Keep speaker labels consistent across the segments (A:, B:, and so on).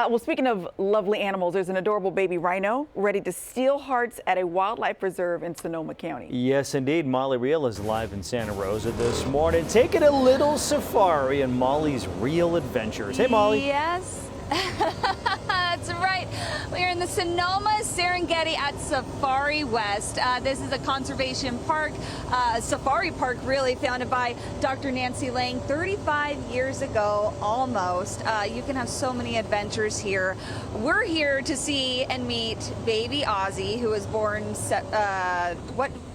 A: Well, speaking of lovely animals, there's an adorable baby rhino ready to steal hearts at a wildlife reserve in Sonoma County.
B: Yes, indeed. Molly Riehl is live in Santa Rosa this morning, taking a little safari in Molly's Riehl Adventures. Hey, Molly.
C: Yes. That's right. We're in the Sonoma Serengeti at Safari West. This is a conservation park, safari park really, founded by Dr. Nancy Lang 35 years ago, almost. You can have so many adventures here. We're here to see and meet baby Ozzy, who was born,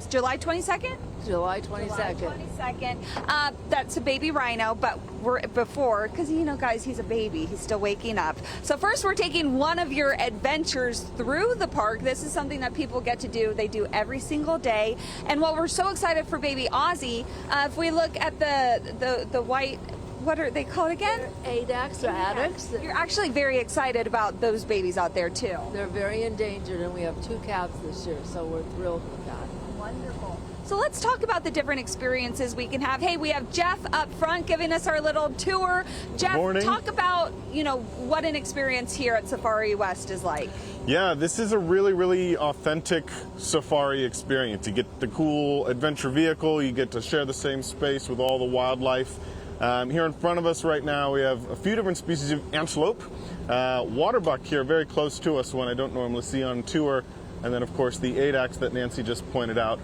C: July 22nd?
D: July 22nd.
C: July 22nd. That's a baby rhino, but because you know, guys, he's a baby. He's still waking up. So first, we're taking one of your adventures through the park. This is something that people get to do. They do every single day. And while we're so excited for baby Ozzy, if we look at the white, what are they called again?
D: ADAX or ADAX.
C: You're actually very excited about those babies out there too.
D: They're very endangered, and we have 2 calves this year, so we're thrilled with that.
C: Wonderful. So let's talk about the different experiences we can have. Hey, we have Jeff up front giving us our little tour. Jeff, talk about, what an experience here at Safari West is like.
E: Yeah, this is a really, really authentic safari experience. You get the cool adventure vehicle, you get to share the same space with all the wildlife. Here in front of us right now, we have a few different species of antelope. Waterbuck here very close to us, one I don't normally see on tour. And then, of course, the ADAX that Nancy just pointed out.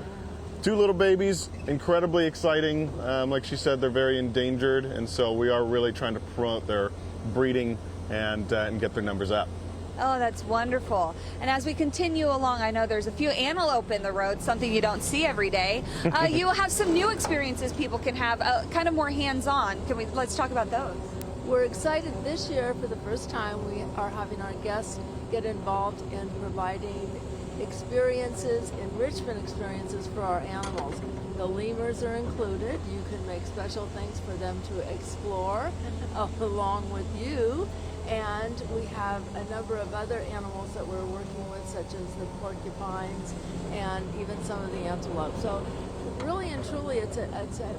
E: 2 little babies, incredibly exciting. Like she said, they're very endangered, and so we are really trying to promote their breeding and get their numbers up.
C: Oh, that's wonderful. And as we continue along, I know there's a few antelope in the road, something you don't see every day. You will have some new experiences people can have, kind of more hands-on. Let's talk about those.
D: We're excited this year. For the first time, we are having our guests get involved in providing experiences, enrichment experiences for our animals. The lemurs are included. You can make special things for them to explore along with you. And we have a number of other animals that we're working with, such as the porcupines and even some of the antelope. So really and truly, it's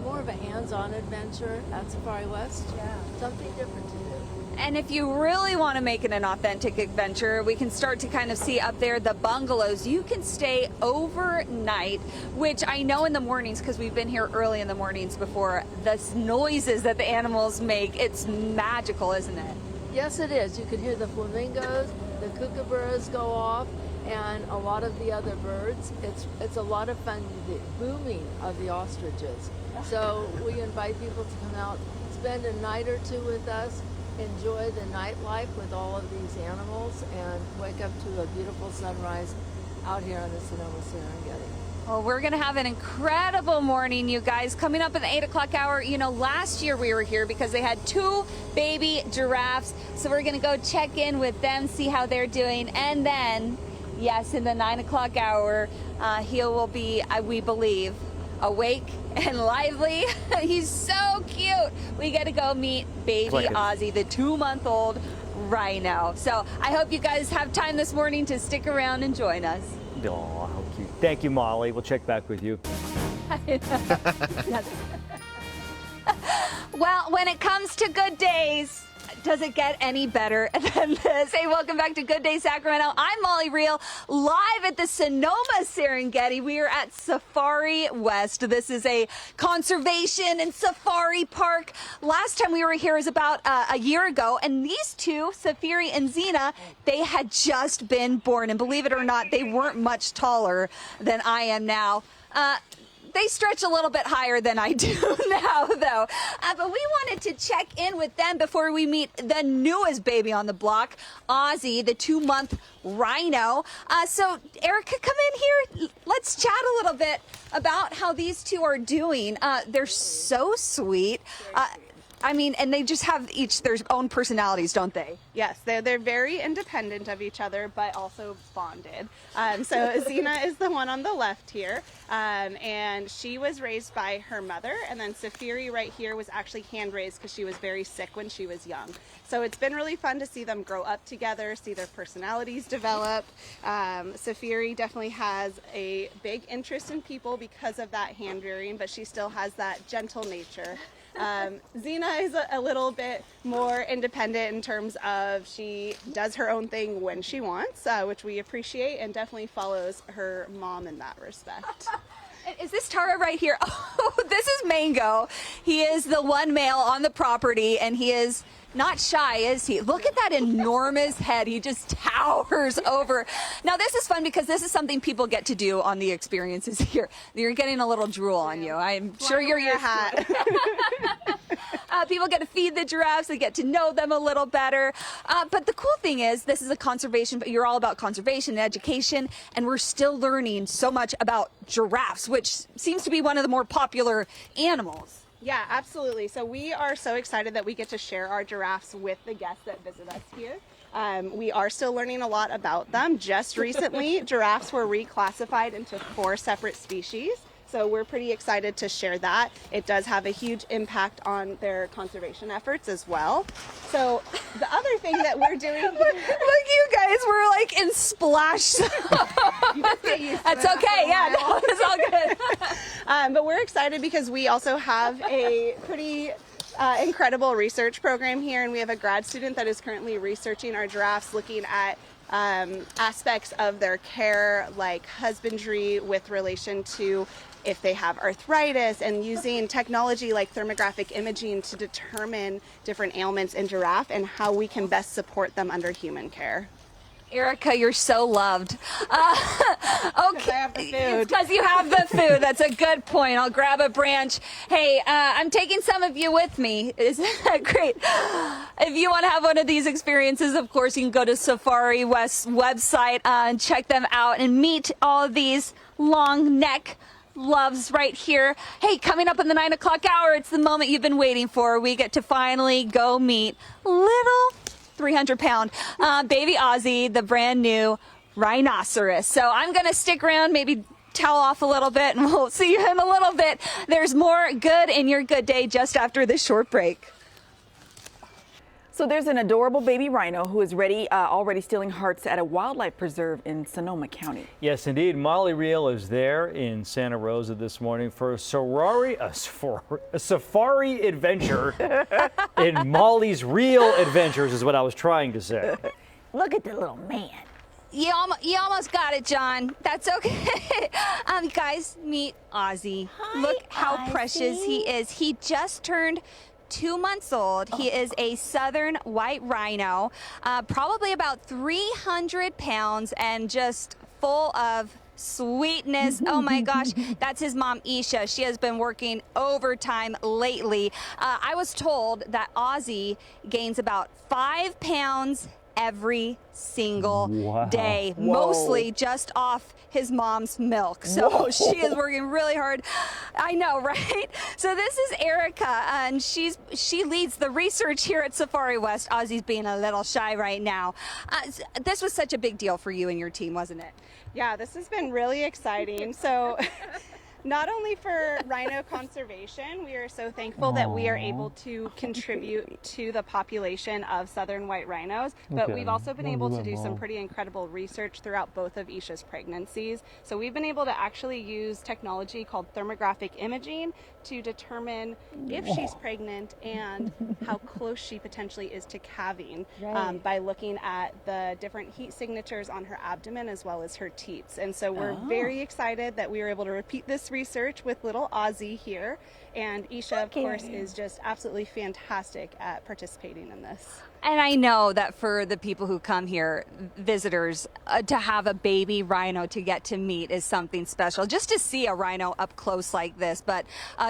D: more of a hands-on adventure at Safari West.
C: Yeah.
D: Something different to do.
C: And if you really want to make it an authentic adventure, we can start to kind of see up there the bungalows. You can stay overnight, which I know in the mornings, because we've been here early in the mornings before, the noises that the animals make, it's magical, isn't it?
D: Yes, it is. You can hear the flamingos, the kookaburras go off, and a lot of the other birds. It's a lot of fun, the booming of the ostriches. So we invite people to come out, spend a night or 2 with us, enjoy the nightlife with all of these animals, and wake up to a beautiful sunrise out here on the Sonoma Serengeti.
C: Well, we're going to have an incredible morning, you guys. Coming up at the 8 o'clock hour, last year we were here because they had 2 baby giraffes. So we're going to go check in with them, see how they're doing. And then, yes, in the 9 o'clock hour, he will be, we believe, awake and lively. He's so cute. We get to go meet baby Ozzy, the 2-month-old rhino. So I hope you guys have time this morning to stick around and join us.
B: Oh, how cute. Thank you, Molly. We'll check back with you.
C: Well, when it comes to good days, does it get any better than this? Hey, welcome back to Good Day Sacramento. I'm Molly Riehl, live at the Sonoma Serengeti. We are at Safari West. This is a conservation and safari park. Last time we were here was about a year ago, and these 2, Safiri and Zena, they had just been born. And believe it or not, they weren't much taller than I am now. They stretch a little bit higher than I do now, though. But we wanted to check in with them before we meet the newest baby on the block, Ozzy, the 2-month rhino. So, Erica, come in here. Let's chat a little bit about how these 2 are doing. They're so sweet. And they just have each their own personalities, don't they?
F: Yes, they're very independent of each other, but also bonded. So Zena is the one on the left here, and she was raised by her mother, and then Safiri right here was actually hand-raised because she was very sick when she was young. So it's been really fun to see them grow up together, see their personalities develop. Safiri definitely has a big interest in people because of that hand-rearing, but she still has that gentle nature. Xena is a little bit more independent in terms of she does her own thing when she wants, which we appreciate, and definitely follows her mom in that respect.
C: Is this Tara right here? Oh, this is Mango. He is the one male on the property, and he is not shy, is he? Look at that enormous head. He just towers over. Now, this is fun because this is something people get to do on the experiences here. You're getting a little drool on you. I'm sure you're used to it. People get to feed the giraffes. They get to know them a little better. But the cool thing is this is a conservation, but you're all about conservation and education, and we're still learning so much about giraffes, which seems to be one of the more popular animals.
F: Yeah, absolutely. So we are so excited that we get to share our giraffes with the guests that visit us here. We are still learning a lot about them. Just recently, giraffes were reclassified into 4 separate species. So we're pretty excited to share that. It does have a huge impact on their conservation efforts as well. So the other thing that we're doing here...
C: Look, you guys, we're like in splash. That's okay. Yeah, no, it's all good.
F: But we're excited because we also have a pretty incredible research program here, and we have a grad student that is currently researching our giraffes, looking at aspects of their care, like husbandry with relation to if they have arthritis, and using technology like thermographic imaging to determine different ailments in giraffe and how we can best support them under human care.
C: Erica, you're so loved. Okay.
F: I have the food.
C: Because you have the food. That's a good point. I'll grab a branch. Hey, I'm taking some of you with me. Isn't that great? If you want to have one of these experiences, of course, you can go to Safari West's website and check them out and meet all of these long neck loves right here. Hey, coming up in the 9 o'clock hour, it's the moment you've been waiting for. We get to finally go meet little 300-pound baby Ozzy, the brand new rhinoceros. So I'm going to stick around, maybe towel off a little bit, and we'll see you in a little bit. There's more good in your good day just after this short break.
A: So there's an adorable baby rhino who is already stealing hearts at a wildlife preserve in Sonoma County.
B: Yes, indeed. Molly Riehl is there in Santa Rosa this morning for a safari adventure in Molly's Riehl Adventures is what I was trying to say.
A: Look at the little man.
C: You almost got it, John. That's okay. Guys, meet Ozzy.
A: Hi,
C: Look how
A: Ozzy.
C: precious he is. He just turned 2 months old. He is a southern white rhino, probably about 300 pounds and just full of sweetness. Oh my gosh, that's his mom, Isha. She has been working overtime lately. I was told that Ozzy gains about 5 pounds every single day, mostly just off his mom's milk. So she is working really hard. I know, right? So this is Erica, and she leads the research here at Safari West. Ozzy's being a little shy right now. This was such a big deal for you and your team, wasn't it?
F: Yeah, this has been really exciting. So not only for rhino conservation, we are so thankful that we are able to contribute to the population of southern white rhinos, but we've also been able to do some pretty incredible research throughout both of Isha's pregnancies. So we've been able to actually use technology called thermographic imaging to determine if she's pregnant and how close she potentially is to calving by looking at the different heat signatures on her abdomen as well as her teats. And so we're very excited that we were able to repeat this research with little Ozzy here, and Isha, of course, is just absolutely fantastic at participating in this.
C: And I know that for the people who come here, visitors, to have a baby rhino to get to meet is something special. Just to see a rhino up close like this, but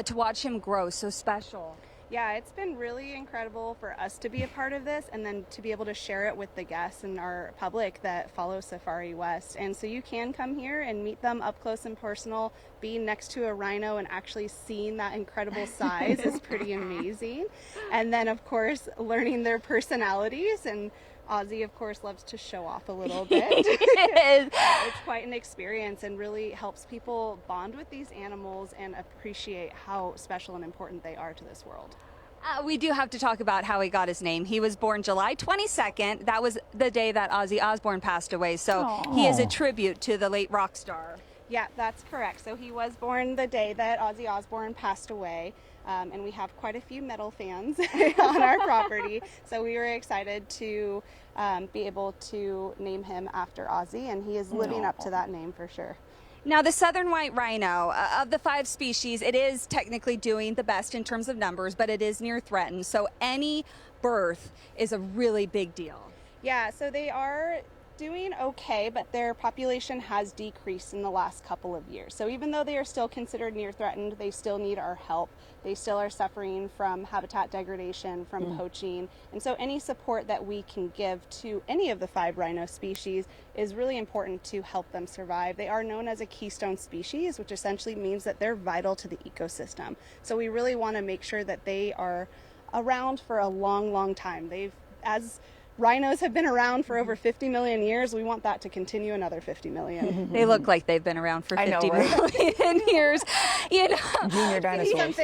C: to watch him grow, so special.
F: Yeah, it's been really incredible for us to be a part of this, and then to be able to share it with the guests and our public that follow Safari West. And so you can come here and meet them up close and personal. Being next to a rhino and actually seeing that incredible size is pretty amazing. And then, of course, learning their personalities. And Ozzy, of course, loves to show off a little bit. It's quite an experience and really helps people bond with these animals and appreciate how special and important they are to this world.
C: We do have to talk about how he got his name. He was born July 22nd. That was the day that Ozzy Osbourne passed away. So he is a tribute to the late rock star.
F: Yeah, that's correct. So he was born the day that Ozzy Osbourne passed away. and we have quite a few metal fans on our property. So we were excited to be able to name him after Ozzy, and he is living up to that name for sure.
C: Now, the southern white rhino, of the 5 species, it is technically doing the best in terms of numbers, but it is near threatened. So any birth is a really big deal.
F: Yeah, so they are doing okay, but their population has decreased in the last couple of years. So even though they are still considered near threatened, they still need our help. They still are suffering from habitat degradation, from poaching. And so any support that we can give to any of the 5 rhino species is really important to help them survive. They are known as a keystone species, which essentially means that they're vital to the ecosystem. So we really want to make sure that they are around for a long, long time. As rhinos have been around for over 50 million years. We want that to continue another 50 million.
C: They look like they've been around for 50 million years. You know,
A: Junior dinosaurs.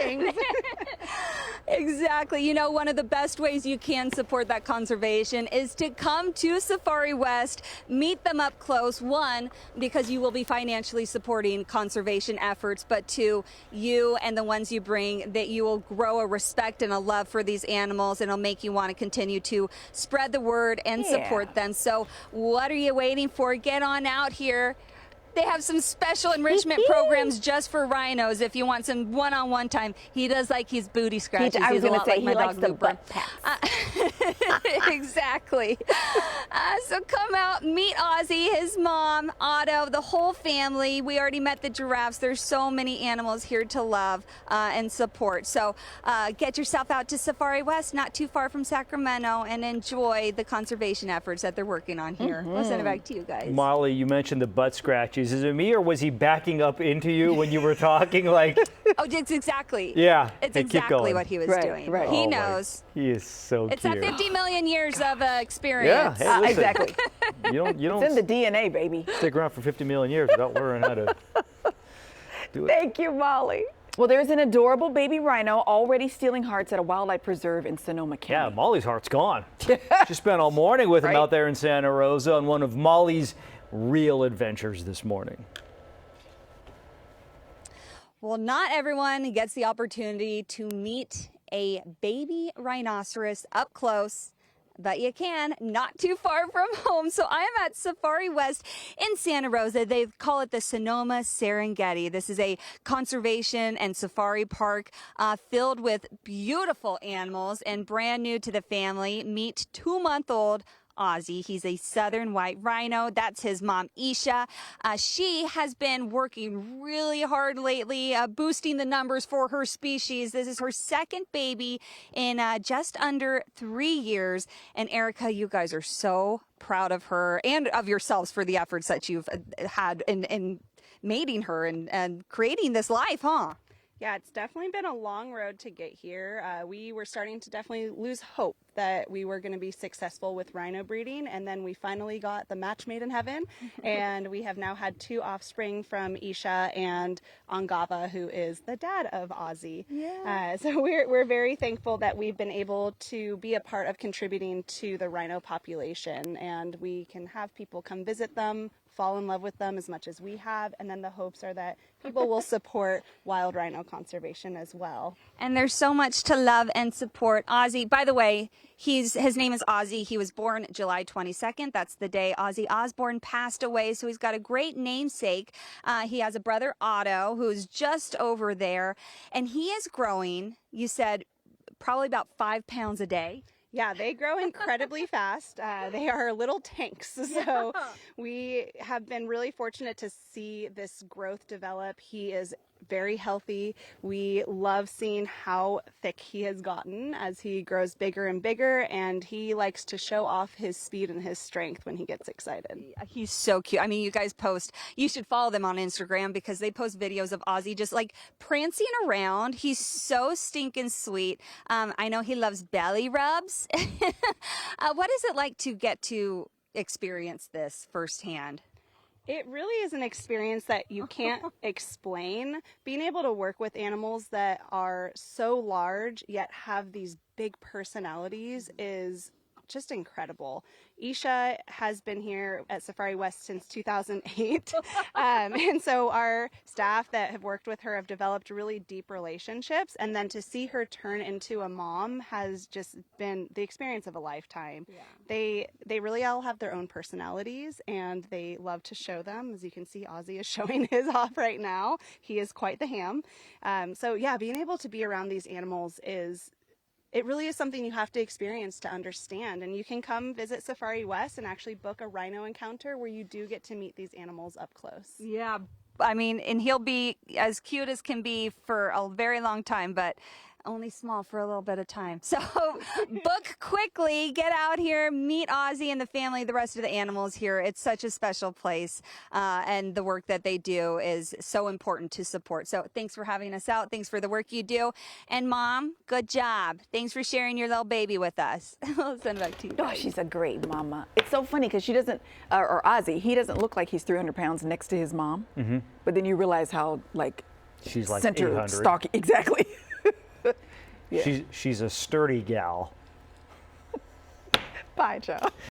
C: Exactly. You know, one of the best ways you can support that conservation is to come to Safari West, meet them up close. 1, because you will be financially supporting conservation efforts, but 2, you and the ones you bring, that you will grow a respect and a love for these animals, and it'll make you want to continue to spread the word and support them. So what are you waiting for? Get on out here. They have some special enrichment programs just for rhinos if you want some one-on-one time. He does like his booty scratches.
A: I was
C: He's a
A: going to
C: lot
A: say,
C: like
A: he
C: my
A: likes
C: dog
A: the
C: Lupa.
A: butt pats.
C: Exactly. So come out, meet Ozzy, his mom, Otto, the whole family. We already met the giraffes. There's so many animals here to love and support. So get yourself out to Safari West, not too far from Sacramento, and enjoy the conservation efforts that they're working on here. I'll send it back to you guys.
B: Molly, you mentioned the butt scratches. Is it me, or was he backing up into you when you were talking? Like,
C: oh, it's exactly.
B: Yeah.
C: It's
B: Hey, keep
C: exactly
B: going.
C: what he was
A: Right,
C: doing.
A: right.
C: He
B: Oh, my-
C: knows.
B: He is so
C: It's
B: cute.
C: that 50 million years of
B: Yeah,
C: experience.
B: hey, listen,
A: Exactly.
B: You
A: It's in
B: don't
A: the DNA, baby.
B: stick around for 50 million years without learning how to do it.
A: Thank you, Molly. Well, there's an adorable baby rhino already stealing hearts at a wildlife preserve in Sonoma
B: Yeah,
A: County.
B: Molly's heart's gone. She spent all morning with him
A: Right.
B: out there in Santa Rosa on one of Molly's Riehl Adventures this morning.
C: Well, not everyone gets the opportunity to meet a baby rhinoceros up close, but you can, not too far from home. So I am at Safari West in Santa Rosa. They call it the Sonoma Serengeti. This is a conservation and safari park filled with beautiful animals, and brand new to the family. Meet 2-month-old Ozzy. He's a southern white rhino. That's his mom, Isha. She has been working really hard lately, boosting the numbers for her species. This is her 2nd baby in just under 3 years. And Erica, you guys are so proud of her and of yourselves for the efforts that you've had in mating her and creating this life, huh?
F: Yeah, it's definitely been a long road to get here. We were starting to definitely lose hope that we were going to be successful with rhino breeding, and then we finally got the match made in heaven, and we have now had 2 offspring from Isha and Angava, who is the dad of Ozzy. Yeah. So we're very thankful that we've been able to be a part of contributing to the rhino population, and we can have people come visit them, fall in love with them as much as we have, and then the hopes are that people will support wild rhino conservation as well.
C: And there's so much to love and support. Ozzy, by the way, his name is Ozzy. He was born July 22nd. That's the day Ozzy Osbourne passed away. So he's got a great namesake. He has a brother, Otto, who's just over there. And he is growing, you said, probably about 5 pounds a day.
F: Yeah, they grow incredibly fast. They are little tanks. So we have been really fortunate to see this growth develop. He is very healthy. We love seeing how thick he has gotten as he grows bigger and bigger, and he likes to show off his speed and his strength when he gets excited.
C: He's so cute. I mean, you guys you should follow them on Instagram because they post videos of Ozzy just like prancing around. He's so stinking sweet. I know he loves belly rubs. What is it like to get to experience this firsthand?
F: It really is an experience that you can't explain. Being able to work with animals that are so large yet have these big personalities is just incredible. Isha has been here at Safari West since 2008. And so our staff that have worked with her have developed really deep relationships. And then to see her turn into a mom has just been the experience of a lifetime. Yeah. They really all have their own personalities and they love to show them. As you can see, Ozzy is showing his off right now. He is quite the ham. So yeah, being able to be around these animals it really is something you have to experience to understand. And you can come visit Safari West and actually book a rhino encounter where you do get to meet these animals up close.
C: Yeah, I mean, and he'll be as cute as can be for a very long time, but only small for a little bit of time. So book quickly, get out here, meet Ozzy and the family, the rest of the animals here. It's such a special place, and the work that they do is so important to support. So thanks for having us out. Thanks for the work you do. And Mom, good job. Thanks for sharing your little baby with us. I'll send it back to you.
A: Oh, she's a great mama. It's so funny because she doesn't, or Ozzy, he doesn't look like he's 300 pounds next to his mom. Mm-hmm. But then you realize how, like,
B: She's like
A: center
B: 800.
A: stocky. Exactly.
B: She's a sturdy gal.
A: Bye, Joe.